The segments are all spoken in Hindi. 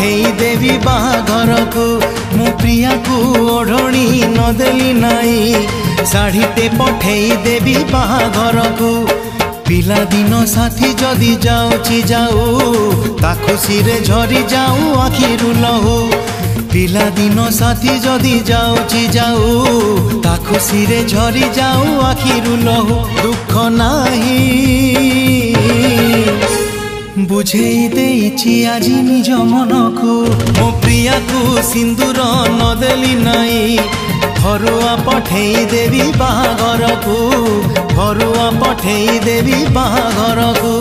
पठेई देवी बाहाघर को मो प्रिया को ओढ़णी नदेली नाई शाढ़ीटे पठेई देवी बाहाघर को पिला दिन साथी जदि जाऊची जाऊ ता खुशी रे झरी जाऊ आखिरु लहू पिला दिन साथी जदि जाऊची जाऊ ता खुशी रे झरी जाऊ आखिरु लहू दुख नाही बुझेई देइछि आजि निज मन को मो प्रिया को सिंदूर नदेली नाई घरुआ पठेई देवी बाहाघर को घरुआ पठेई देवी बाहाघर को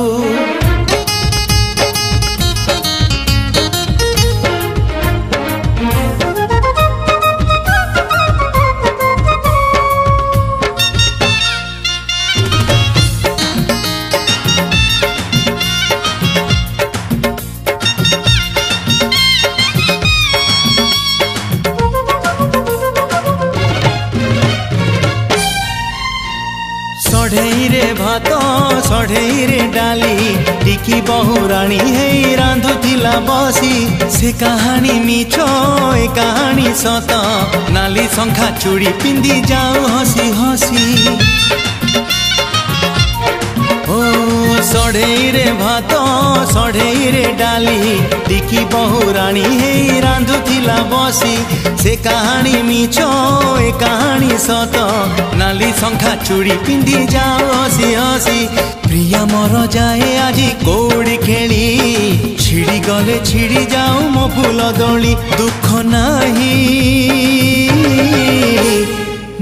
सढ़ई रे भात सढ़ई रे डाली टिकी बहुराणी है रांधुथिला बसी से कहानी मिछ ए कहानी सत नाली शंखा चूड़ी पिंदी जाऊ हसी हसी ओ सढ़ई रे भात सढ़ई रे डाली टिकी बहुराणी है रांधुथिला बसी से कहानी मिछ ए कहानी सत नाली शंखा चूड़ी पिंदी जाओ हसी हसी प्रिया मर जाए आजी कौड़ी खेली छिड़ी गले छिड़ी जाऊ मो फूल दोली दुख नाही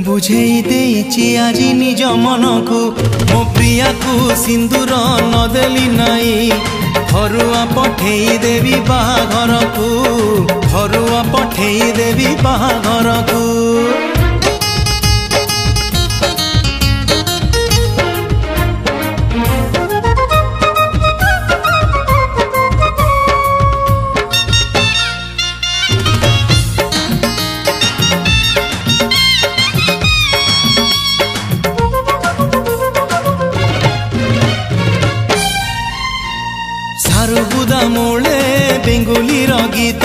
बुझेई देइछि आजी निज मन को मो प्रिया को सिंदूर नदेली नाई घरुआ पठेई देवी बाहाघर को घरुआ पठेई देवी बाहाघर को सारुबुदा मूले बेंगुली गीत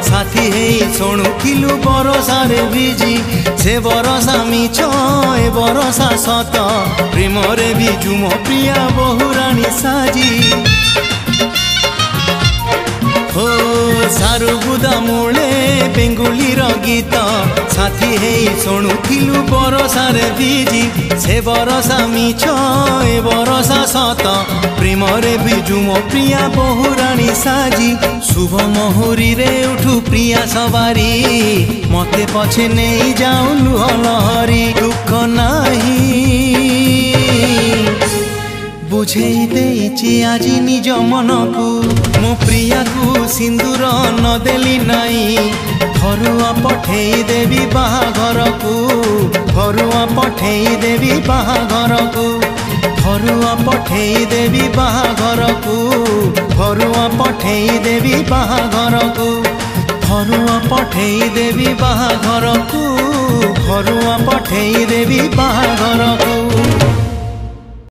साथी है शुणुलु बरसार बिजी से बरसा मिछ ए बरसा सत प्रेम रे बिजु मो प्रिया बहुराणी साजी हो सारुबुदा मूले बेंगुली गीत साथी है शुणुलु बरसार बिजी से बरसा मिछ ए बरसा सत प्रेम रे बिजु मो प्रिया बहुराणी साजी शुभ मुहूरी रे उठू प्रिया सवारी मते पछे नहीं जाऊ लुह लहरी दुख नाही बुझेई देइछि आजि निज मन को मो प्रिया को सिंदूर नदेली नाई घरुआ पठेई देवी बाहाघर को घरुआ पठेई देवी बाहाघर को घरुआ पठेई देवी बाहाघर को घरुआ पठेई देवी बाहाघर को घरुआ पठेई देवी बाहाघर को घरुआ पठेई देवी बाहाघर